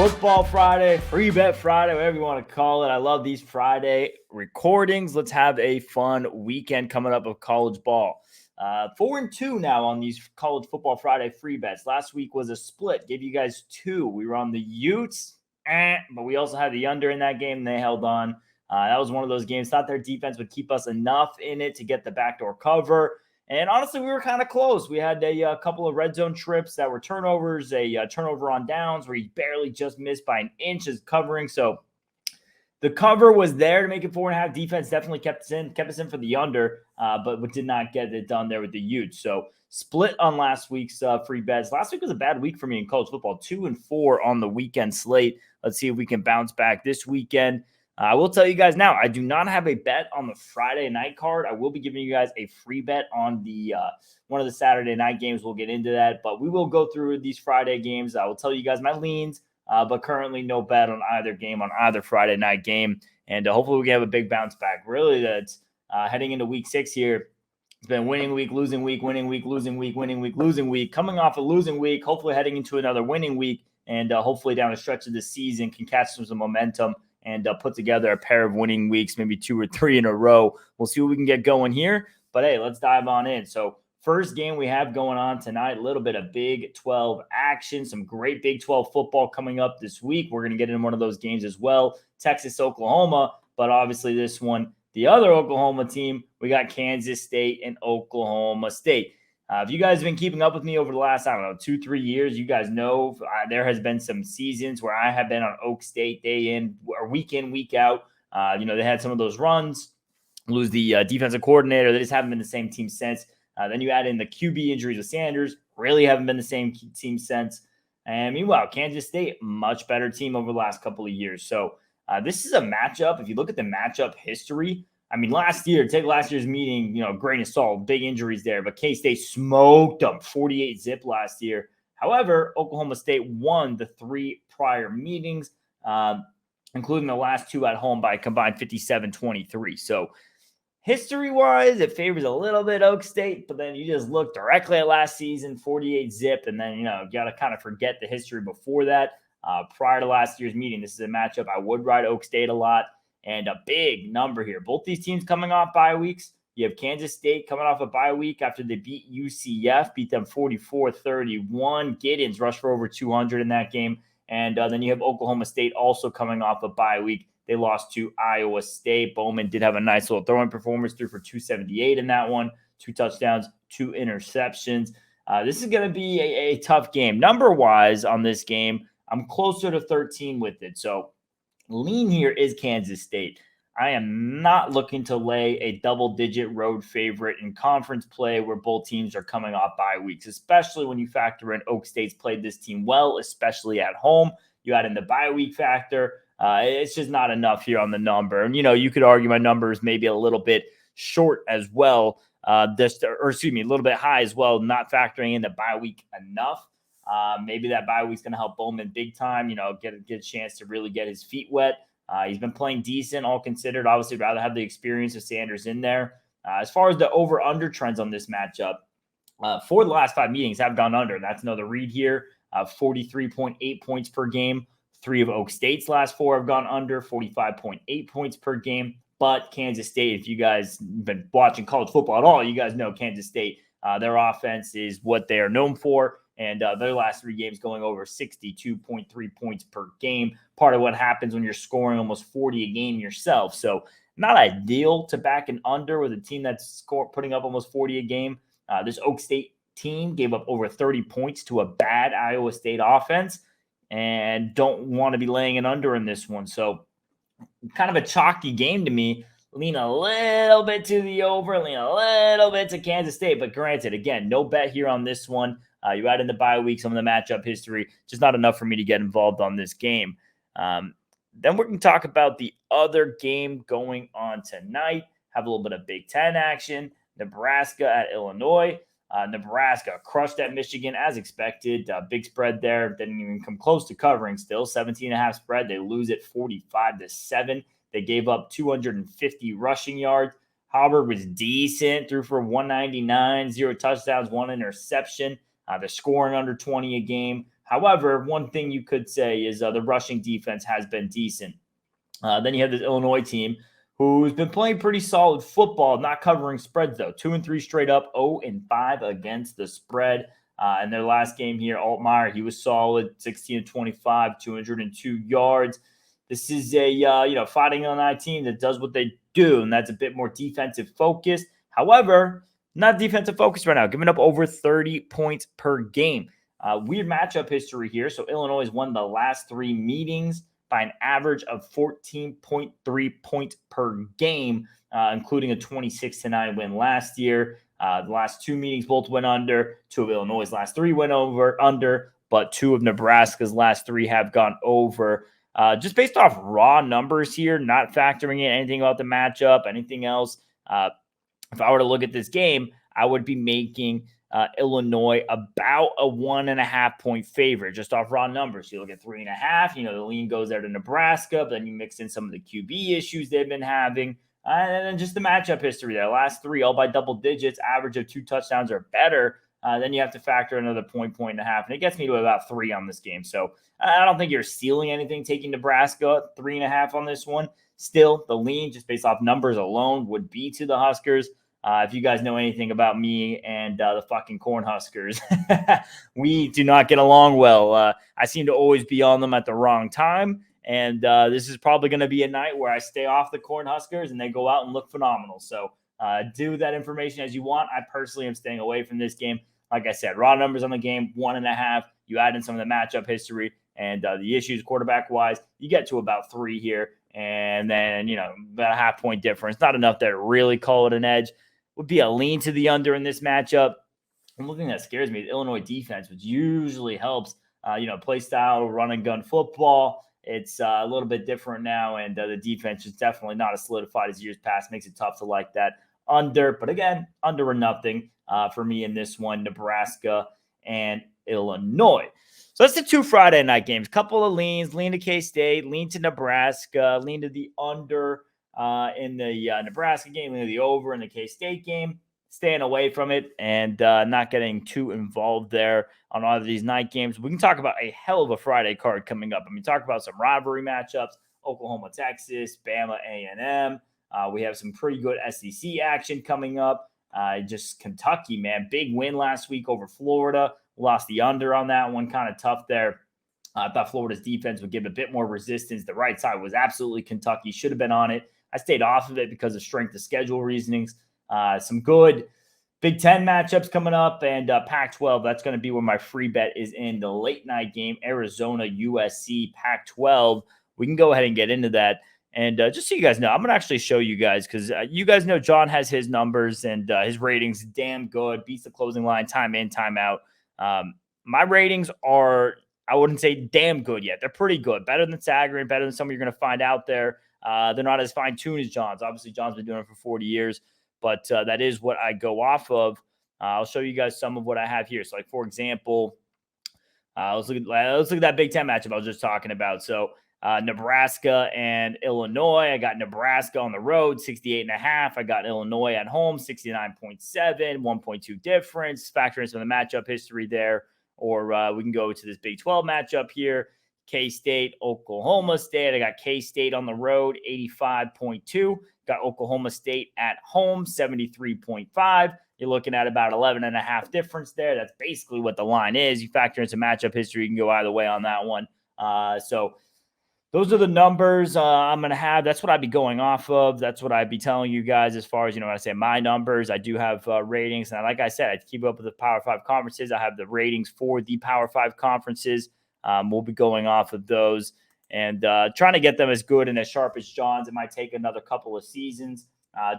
Football Friday, free bet Friday, whatever you want to call it. I love these Friday recordings. Let's have a fun weekend coming up of college ball. 4-2 now on these college football Friday free bets. Last week was a split. Gave you guys two. We were on the Utes, but we also had the under in that game. And they held on. That was one of those games. Thought their defense would keep us enough in it to get the backdoor cover. And honestly, we were kind of close. We had a couple of red zone trips that were turnovers, a turnover on downs where he barely just missed by an inch as covering. So the cover was there to make it 4.5. Defense definitely kept us in for the under, but did not get it done there with the Utes. So split on last week's free bets. Last week was a bad week for me in college football. 2-4 on the weekend slate. Let's see if we can bounce back this weekend. I will tell you guys now, I do not have a bet on the Friday night card. I will be giving you guys a free bet on the one of the Saturday night games. We'll get into that, but we will go through these Friday games. I will tell you guys my leans, but currently no bet on either game on either Friday night game. And hopefully we can have a big bounce back. Really, that's heading into week 6 here. It's been winning week, losing week, winning week, losing week, winning week, losing week. Coming off a losing week, hopefully heading into another winning week, and hopefully down a stretch of the season can catch some momentum and put together a pair of winning weeks, maybe 2 or 3 in a row. We'll see what we can get going here. But, hey, let's dive on in. So, first game we have going on tonight, a little bit of Big 12 action, some great Big 12 football coming up this week. We're going to get in one of those games as well, Texas, Oklahoma. But obviously this one, the other Oklahoma team, we got Kansas State and Oklahoma State. If you guys have been keeping up with me over the last, 2-3 years, you guys know there has been some seasons where I have been on Oak State day in or week in, week out. They had some of those runs, lose the defensive coordinator. They just haven't been the same team since. Then you add in the QB injuries with Sanders, really haven't been the same team since. And meanwhile, Kansas State, much better team over the last couple of years. So this is a matchup. If you look at the matchup history, last year, take last year's meeting, grain of salt, big injuries there, but K-State smoked them 48-zip last year. However, Oklahoma State won the 3 prior meetings, including the last 2 at home by a combined 57-23. So history-wise, it favors a little bit Oak State, but then you just look directly at last season, 48-zip, and then, you got to kind of forget the history before that. Prior to last year's meeting, this is a matchup I would ride Oak State a lot. And a big number here. Both these teams coming off bye weeks. You have Kansas State coming off a bye week after they beat UCF, beat them 44-31. Giddens rushed for over 200 in that game. And then you have Oklahoma State also coming off a bye week. They lost to Iowa State. Bowman did have a nice little throwing performance, threw for 278 in that one. 2 touchdowns, 2 interceptions. This is going to be a tough game. Number-wise on this game, I'm closer to 13 with it. So lean here is Kansas State. I am not looking to lay a double-digit road favorite in conference play where both teams are coming off bye weeks, especially when you factor in Oak State's played this team well, especially at home. You add in the bye week factor. It's just not enough here on the number. And, you could argue my number is maybe a little bit short as well, a little bit high as well, not factoring in the bye week enough. Maybe that bye week's going to help Bowman big time, get a chance to really get his feet wet. He's been playing decent, all considered. Obviously, rather have the experience of Sanders in there. As far as the over-under trends on this matchup, 4 of the last 5 meetings have gone under. That's another read here, 43.8 points per game. 3 of Oak State's last 4 have gone under, 45.8 points per game. But Kansas State, if you guys have been watching college football at all, you guys know Kansas State, their offense is what they are known for. And their last 3 games going over 62.3 points per game. Part of what happens when you're scoring almost 40 a game yourself. So not ideal to back an under with a team that's putting up almost 40 a game. This Oak State team gave up over 30 points to a bad Iowa State offense and don't want to be laying an under in this one. So kind of a chalky game to me. Lean a little bit to the over, lean a little bit to Kansas State. But granted, again, no bet here on this one. You add in the bye week, some of the matchup history, just not enough for me to get involved on this game. Then we're going to talk about the other game going on tonight. Have a little bit of Big Ten action. Nebraska at Illinois. Nebraska crushed at Michigan as expected. Big spread there. Didn't even come close to covering still. 17.5 spread. They lose it 45-7. They gave up 250 rushing yards. Howard was decent, threw for 199, 0 touchdowns, 1 interception. They're scoring under 20 a game. However, one thing you could say is the rushing defense has been decent. Then you have this Illinois team who's been playing pretty solid football, not covering spreads though. 2-3 straight up, 0-5 against the spread. In their last game here, Altmaier, he was solid, 16-25, 202 yards. This is a Fighting Illinois team that does what they do, and that's a bit more defensive focused. However, not defensive focused right now, giving up over 30 points per game. Weird matchup history here. So Illinois has won the last 3 meetings by an average of 14.3 points per game, including a 26-9 win last year. The last 2 meetings both went under. 2 of Illinois' last 3 went under, but 2 of Nebraska's last 3 have gone over. Just based off raw numbers here, not factoring in anything about the matchup, anything else. If I were to look at this game, I would be making Illinois about a 1.5 point favorite just off raw numbers. You look at 3.5, the lean goes there to Nebraska, but then you mix in some of the QB issues they've been having. And then just the matchup history there. Last 3 all by double digits, average of 2 touchdowns or better. Then you have to factor another point and a half, and it gets me to about 3 on this game. So I don't think you're stealing anything taking Nebraska 3.5 on this one. Still, the lean, just based off numbers alone, would be to the Huskers. If you guys know anything about me and the fucking Cornhuskers, we do not get along well. I seem to always be on them at the wrong time. And this is probably going to be a night where I stay off the Cornhuskers and they go out and look phenomenal. So do that information as you want. I personally am staying away from this game. Like I said, raw numbers on the game, 1.5. You add in some of the matchup history and the issues quarterback-wise, you get to about 3 here. And then, about a 0.5 point difference. Not enough there to really call it an edge. Would be a lean to the under in this matchup. And one thing that scares me, the Illinois defense, which usually helps, play style, run and gun football. It's a little bit different now, and the defense is definitely not as solidified as years past. Makes it tough to like that under. But again, under or nothing for me in this one, Nebraska and Illinois. So that's the 2 Friday night games. Couple of leans, lean to K-State, lean to Nebraska, lean to the under in the Nebraska game, lean to the over in the K-State game. Staying away from it and not getting too involved there on all of these night games. We can talk about a hell of a Friday card coming up. Talk about some rivalry matchups, Oklahoma, Texas, Bama, A&M. We have some pretty good SEC action coming up. Just Kentucky, man, big win last week over Florida. Lost the under on that one, kind of tough there. I thought Florida's defense would give a bit more resistance. The right side was absolutely Kentucky. Should have been on it. I stayed off of it because of strength of schedule reasonings. Some good Big Ten matchups coming up, and Pac-12. That's going to be where my free bet is in the late night game, Arizona, USC, Pac-12. We can go ahead and get into that. And just so you guys know, I'm going to actually show you guys because you guys know John has his numbers and his ratings damn good. Beats the closing line, time in, time out. My ratings are, I wouldn't say damn good yet. They're pretty good. Better than Sagarin, better than some you're going to find out there. They're not as fine-tuned as John's. Obviously, John's been doing it for 40 years. But that is what I go off of. I'll show you guys some of what I have here. So, like, for example, let's look at that Big Ten matchup I was just talking about. So, Nebraska and Illinois. I got Nebraska on the road, 68.5. I got Illinois at home, 69.7, 1.2 difference. Factor in some of the matchup history there. Or we can go to this Big 12 matchup here. K-State, Oklahoma State. I got K-State on the road, 85.2. Got Oklahoma State at home, 73.5. You're looking at about 11.5 difference there. That's basically what the line is. You factor in some matchup history, you can go either way on that one. So those are the numbers I'm going to have. That's what I'd be going off of. That's what I'd be telling you guys as far as, when I say my numbers. I do have ratings. And like I said, I keep up with the Power 5 conferences. I have the ratings for the Power 5 conferences. We'll be going off of those and trying to get them as good and as sharp as John's. It might take another couple of seasons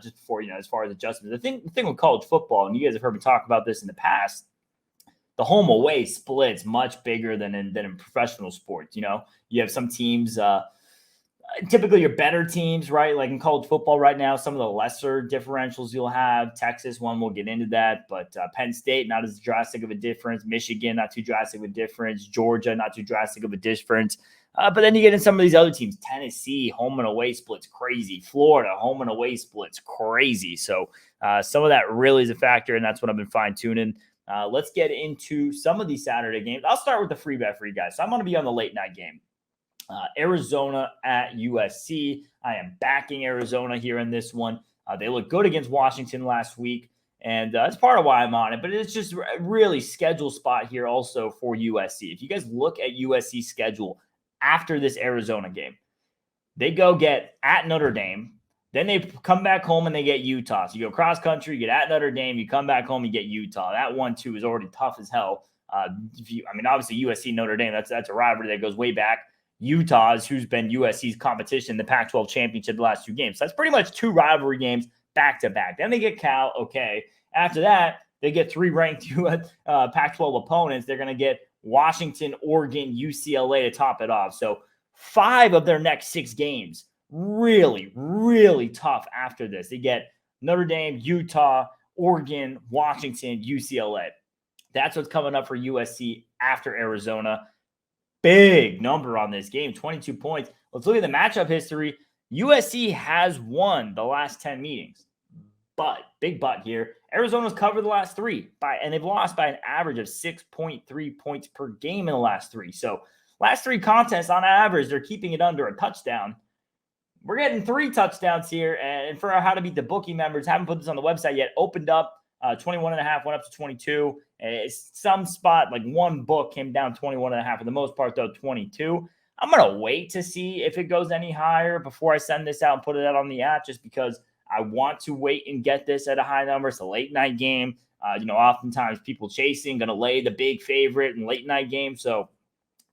just before, as far as adjustments. The thing with college football, and you guys have heard me talk about this in the past, the home away split's much bigger than in professional sports. You have some teams, typically your better teams, right? Like in college football right now, some of the lesser differentials you'll have. Texas, one, we'll get into that. But Penn State, not as drastic of a difference. Michigan, not too drastic of a difference. Georgia, not too drastic of a difference. But then you get in some of these other teams. Tennessee, home and away splits, crazy. Florida, home and away splits, crazy. So some of that really is a factor, and that's what I've been fine-tuning. Let's get into some of these Saturday games. I'll start with the free bet for you guys. So I'm going to be on the late night game. Arizona at USC. I am backing Arizona here in this one. They look good against Washington last week, and that's part of why I'm on it. But it's just a really schedule spot here also for USC. If you guys look at USC's schedule after this Arizona game, they go get at Notre Dame. Then they come back home and they get Utah. So you go cross country, you get at Notre Dame, you come back home, you get Utah. That 1-2 is already tough as hell. Obviously USC Notre Dame, that's a rivalry that goes way back. Utah's, who's been USC's competition in the Pac-12 championship the last 2 games. So that's pretty much 2 rivalry games back to back. Then they get Cal. Okay. After that, they get 3 ranked Pac-12 opponents. They're going to get Washington, Oregon, UCLA to top it off. So 5 of their next 6 games, really, really tough after this. They get Notre Dame, Utah, Oregon, Washington, UCLA. That's what's coming up for USC after Arizona. Big number on this game, 22 points. Let's look at the matchup history. USC has won the last 10 meetings. But, big but here, Arizona's covered the last 3, and they've lost by an average of 6.3 points per game in the last 3. So, last 3 contests, on average, they're keeping it under a touchdown. We're getting 3 touchdowns here, and for how to beat the Bookie members, haven't put this on the website yet, opened up 21.5, went up to 22. Some spot, like one book came down 21.5. For the most part, though, 22. I'm going to wait to see if it goes any higher before I send this out and put it out on the app, just because I want to wait and get this at a high number. It's a late night game. Oftentimes people chasing, going to lay the big favorite in late night game. So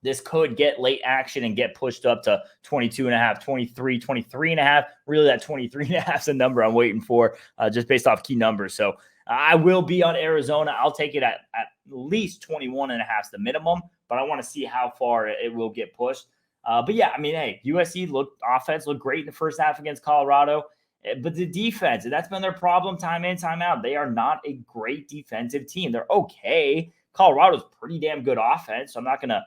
this could get late action and get pushed up to 22.5, 23, 23.5. Really, that 23.5 is the number I'm waiting for, just based off key numbers. So I will be on Arizona. I'll take it at least 21.5 is the minimum, but I want to see how far it will get pushed. But yeah, USC offense looked great in the first half against Colorado, but the defense, that's been their problem time in, time out. They are not a great defensive team. They're okay. Colorado's pretty damn good offense, so I'm not going to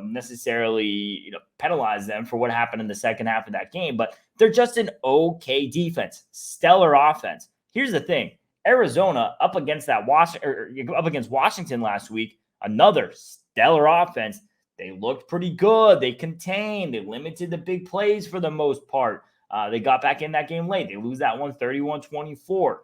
necessarily penalize them for what happened in the second half of that game, but they're just an okay defense, stellar offense. Here's the thing. Arizona up against Washington last week, another stellar offense. They looked pretty good. They contained. They limited the big plays for the most part. They got back in that game late. They lose that one 31-24.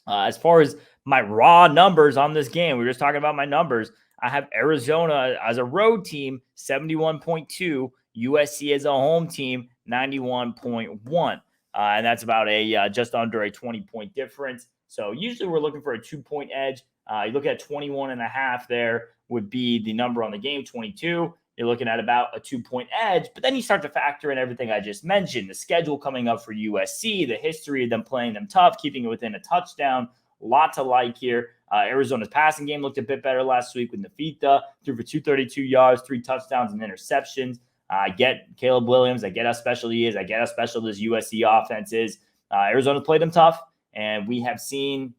As far as my raw numbers on this game, we were just talking about my numbers. I have Arizona as a road team, 71.2. USC as a home team, 91.1. And that's about just under a 20-point difference. So usually we're looking for a 2-point edge. You look at 21.5 there would be the number on the game, 22. You're looking at about a 2-point edge, but then you start to factor in everything I just mentioned, the schedule coming up for USC, the history of them playing them tough, keeping it within a touchdown. A lot to like here. Arizona's passing game looked a bit better last week with Nafita, threw for 232 yards, 3 touchdowns and interceptions. I get Caleb Williams. I get how special he is. I get how special this USC offense is. Arizona played them tough, and we have seen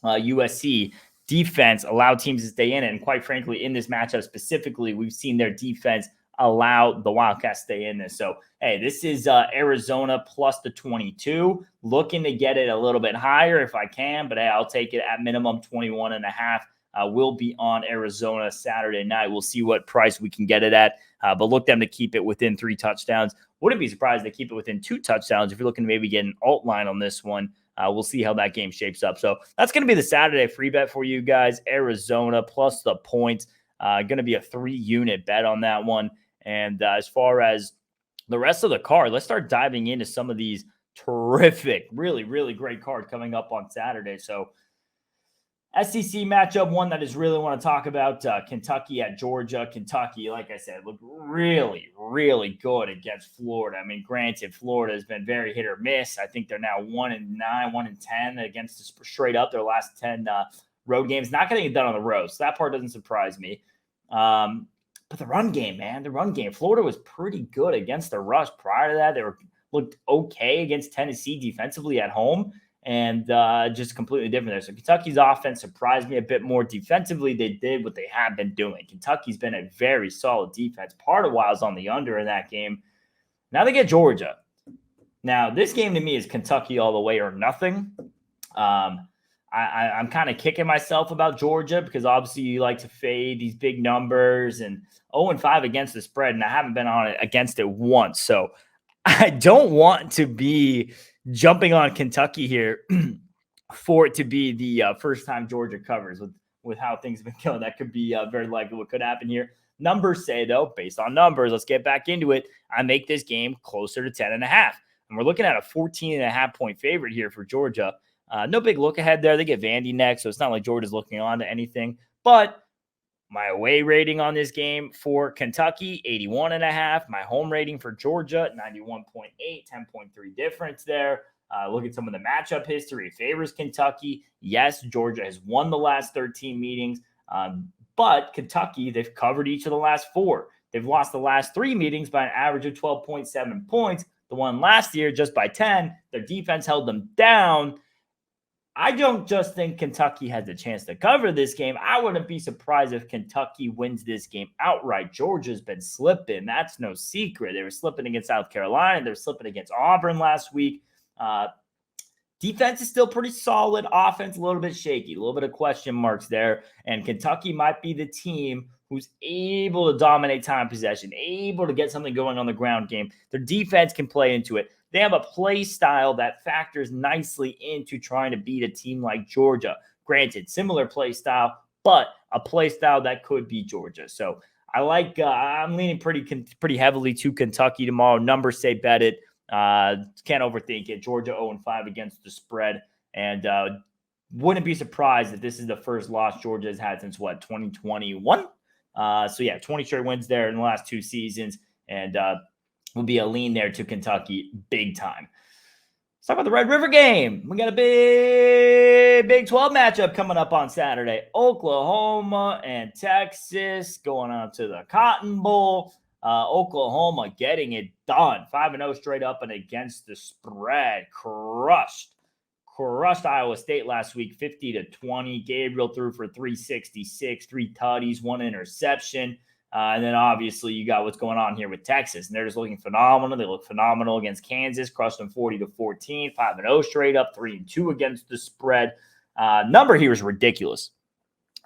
USC defense allow teams to stay in it. And quite frankly, in this matchup specifically, we've seen their defense allow the Wildcats stay in this. So, hey, this is Arizona plus the 22. Looking to get it a little bit higher if I can, but hey, I'll take it at minimum 21.5. We'll be on Arizona Saturday night. We'll see what price we can get it at, but look them to keep it within 3 touchdowns. Wouldn't be surprised to keep it within 2 touchdowns if you're looking to maybe get an alt line on this one. We'll see how that game shapes up. So that's going to be the Saturday free bet for you guys. Arizona plus the points. Going to be a 3-unit bet on that one. And as far as the rest of the card, let's start diving into some of these terrific, really, really great cards coming up on Saturday. So SEC matchup, one that I just really want to talk about, Kentucky at Georgia. Kentucky, like I said, looked really, really good against Florida. I mean, granted, Florida has been very hit or miss. I think they're now 1-9, 1-10 against the straight up their last 10 road games. Not getting it done on the road, so that part doesn't surprise me. But the run game, man, Florida was pretty good against the rush. Prior to that, they looked okay against Tennessee defensively at home. And just completely different there. So Kentucky's offense surprised me a bit more. Defensively, they did what they have been doing. Kentucky's been a very solid defense. Part of why I was on the under in that game. Now they get Georgia. Now, this game to me is Kentucky all the way or nothing. I I'm kind of kicking myself about Georgia because obviously you like to fade these big numbers, and 0-5 against the spread, and I haven't been on it against it once. So I don't want to be jumping on Kentucky here for it to be the first time Georgia covers with how things have been going. That could be very likely what could happen here. Numbers say, though, based on numbers, let's get back into it. I make this game closer to 10.5. And we're looking at a 14.5 point favorite here for Georgia. No big look ahead there. They get Vandy next, so it's not like Georgia's looking on to anything. But my away rating on this game for Kentucky, 81.5. My home rating for Georgia, 91.8, 10.3 difference there. Look at some of the matchup history. It favors Kentucky. Yes, Georgia has won the last 13 meetings, but Kentucky, they've covered each of the last 4. They've lost the last 3 meetings by an average of 12.7 points. The one last year, just by 10. Their defense held them down. I don't just think Kentucky has a chance to cover this game. I wouldn't be surprised if Kentucky wins this game outright. Georgia's been slipping. That's no secret. They were slipping against South Carolina. They were slipping against Auburn last week. Defense is still pretty solid. Offense, a little bit shaky. A little bit of question marks there. And Kentucky might be the team who's able to dominate time possession, able to get something going on the ground game. Their defense can play into it. They have a play style that factors nicely into trying to beat a team like Georgia. Granted, similar play style, but a play style that could beat Georgia. So I like, I'm leaning pretty heavily to Kentucky tomorrow. Numbers say bet it. Can't overthink it. Georgia 0-5 against the spread. And wouldn't be surprised if this is the first loss Georgia has had since 2021. So yeah, 20 straight wins there in the last 2 seasons. And will be a lean there to Kentucky big time. Let's talk about the Red River game. We got a Big 12 matchup coming up on Saturday. Oklahoma and Texas going on to the Cotton Bowl. Oklahoma getting it done. 5-0 straight up and against the spread. Crushed Iowa State last week, 50-20. Gabriel threw for 366, 3 tutties, 1 interception. And then obviously you got what's going on here with Texas, and they're just looking phenomenal. They look phenomenal against Kansas, crushed them 40-14, 5-0 straight up, 3-2 against the spread. Number here is ridiculous,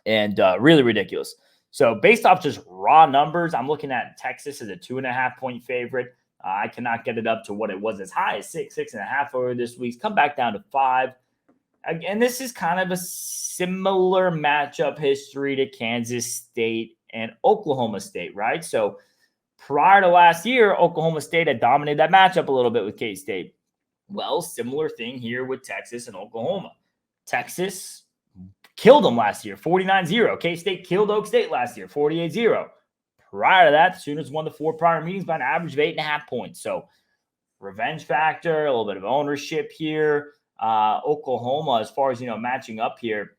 and really ridiculous. So based off just raw numbers, I'm looking at Texas as a 2.5 point favorite. I cannot get it up to what it was as high as 6.5 over this week. Come back down to 5. Again, this is kind of a similar matchup history to Kansas State and Oklahoma State, right? So prior to last year, Oklahoma State had dominated that matchup a little bit with K-State. Well, similar thing here with Texas and Oklahoma. Texas killed them last year, 49-0. K-State killed Oak State last year, 48-0. Prior to that, the Sooners won the 4 prior meetings by an average of 8.5 points. So revenge factor, a little bit of ownership here. Oklahoma, as far as, matching up here,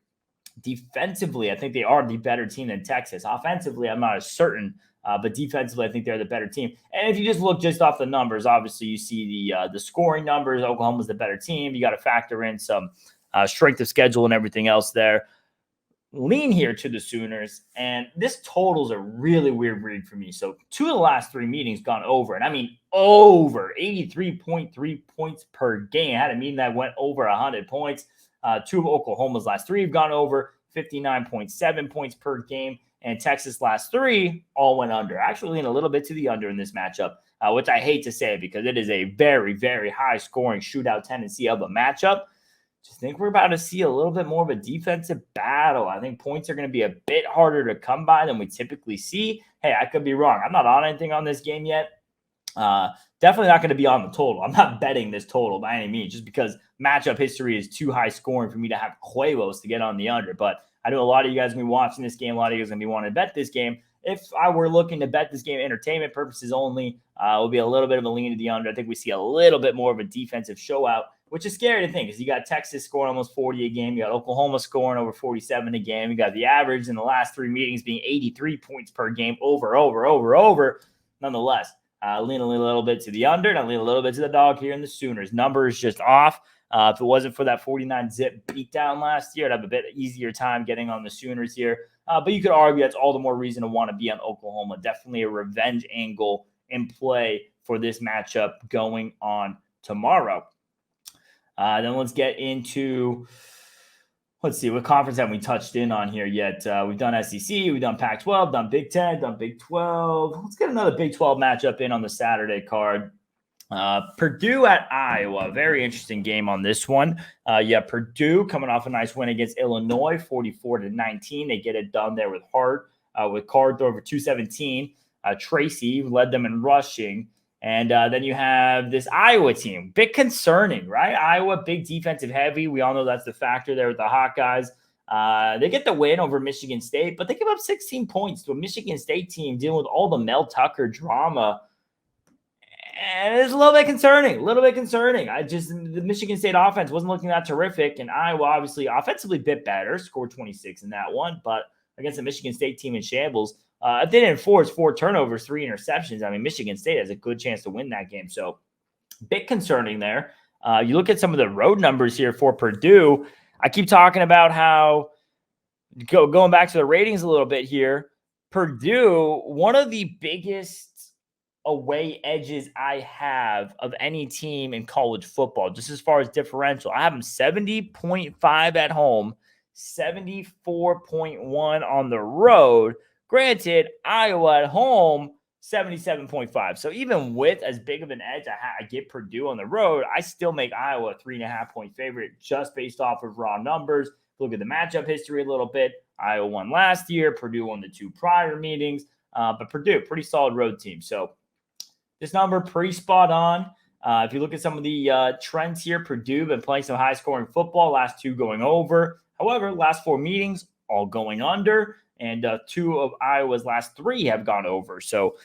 defensively, I think they are the better team than Texas. Offensively, I'm not as certain, but defensively, I think they're the better team. And if you just look just off the numbers, obviously you see the scoring numbers. Oklahoma's the better team. You got to factor in some strength of schedule and everything else there. Lean here to the Sooners, and this totals a really weird read for me. So 2 of the last 3 meetings gone over, and I mean over 83.3 points per game. I had a meeting that went over 100 points. 2 of Oklahoma's last 3 have gone over, 59.7 points per game, and Texas' last 3 all went under. Actually lean a little bit to the under in this matchup, which I hate to say because it is a very, very high-scoring shootout tendency of a matchup. Just think we're about to see a little bit more of a defensive battle. I think points are going to be a bit harder to come by than we typically see. Hey, I could be wrong. I'm not on anything on this game yet. Definitely not going to be on the total. I'm not betting this total by any means, just because matchup history is too high scoring for me to have Cuevos to get on the under. But I know a lot of you guys are going to be watching this game. A lot of you guys are going to be wanting to bet this game. If I were looking to bet this game entertainment purposes only, it will be a little bit of a lean to the under. I think we see a little bit more of a defensive show out, which is scary to think because you got Texas scoring almost 40 a game. You got Oklahoma scoring over 47 a game. You got the average in the last 3 meetings being 83 points per game over. Nonetheless, lean a little bit to the under, and I lean a little bit to the dog here in the Sooners. Number is just off. If it wasn't for that 49-zip beatdown last year, I'd have a bit easier time getting on the Sooners here. But you could argue that's all the more reason to want to be on Oklahoma. Definitely a revenge angle in play for this matchup going on tomorrow. Then let's get into Let's see, what conference haven't we touched in on here yet? We've done SEC, we've done Pac-12, done Big 10, done Big 12. Let's get another Big 12 matchup in on the Saturday card. Purdue at Iowa. Very interesting game on this one. Purdue coming off a nice win against Illinois, 44-19. They get it done there with Hart, with Card throw over 217. Tracy led them in rushing. And then you have this Iowa team. Bit concerning, right? Iowa, big defensive heavy. We all know that's the factor there with the Hawkeyes. They get the win over Michigan State, but they give up 16 points to a Michigan State team dealing with all the Mel Tucker drama. And it's a little bit concerning. The Michigan State offense wasn't looking that terrific. And Iowa, obviously, offensively a bit better, scored 26 in that one. But against the Michigan State team in shambles, if they didn't force 4 turnovers, 3 interceptions, I mean, Michigan State has a good chance to win that game. So, bit concerning there. You look at some of the road numbers here for Purdue. I keep talking about how, going back to the ratings a little bit here, Purdue, one of the biggest away edges I have of any team in college football, just as far as differential. I have them 70.5 at home, 74.1 on the road. Granted, Iowa at home, 77.5. So even with as big of an edge I get Purdue on the road, I still make Iowa a 3.5-point favorite just based off of raw numbers. Look at the matchup history a little bit. Iowa won last year. Purdue won the 2 prior meetings. But Purdue, pretty solid road team. So this number, pretty spot on. If you look at some of the trends here, Purdue been playing some high-scoring football, last 2 going over. However, last 4 meetings, all going under. And 2 of Iowa's last 3 have gone over. So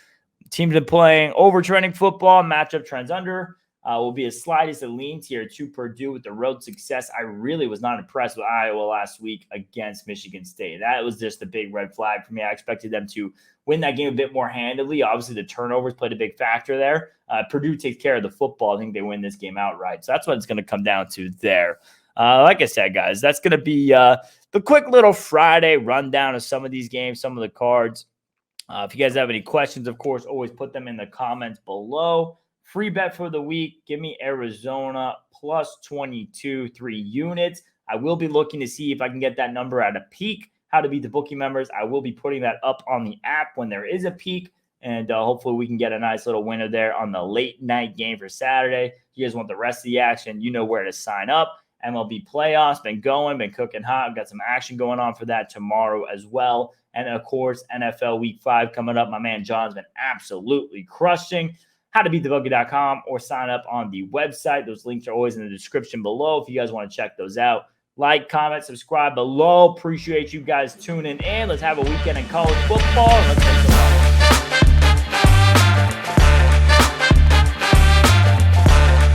teams been playing overtrending football. Matchup trends under. Will be as slight as a lean here to Purdue with the road success. I really was not impressed with Iowa last week against Michigan State. That was just a big red flag for me. I expected them to win that game a bit more handily. Obviously, the turnovers played a big factor there. Purdue takes care of the football. I think they win this game outright. So that's what it's going to come down to there. Like I said, guys, that's going to be the quick little Friday rundown of some of these games, some of the cards. If you guys have any questions, of course, always put them in the comments below. Free bet for the week. Give me Arizona plus 22, 3 units. I will be looking to see if I can get that number at a peak. How to beat the Bookie members. I will be putting that up on the app when there is a peak. And hopefully we can get a nice little winner there on the late night game for Saturday. If you guys want the rest of the action, you know where to sign up. MLB playoffs, been cooking hot. I've got some action going on for that tomorrow as well. And, of course, NFL Week 5 coming up. My man John's been absolutely crushing. howtobeatthebookie.com or sign up on the website. Those links are always in the description below if you guys want to check those out. Like, comment, subscribe below. Appreciate you guys tuning in. Let's have a weekend in college football. And let's make some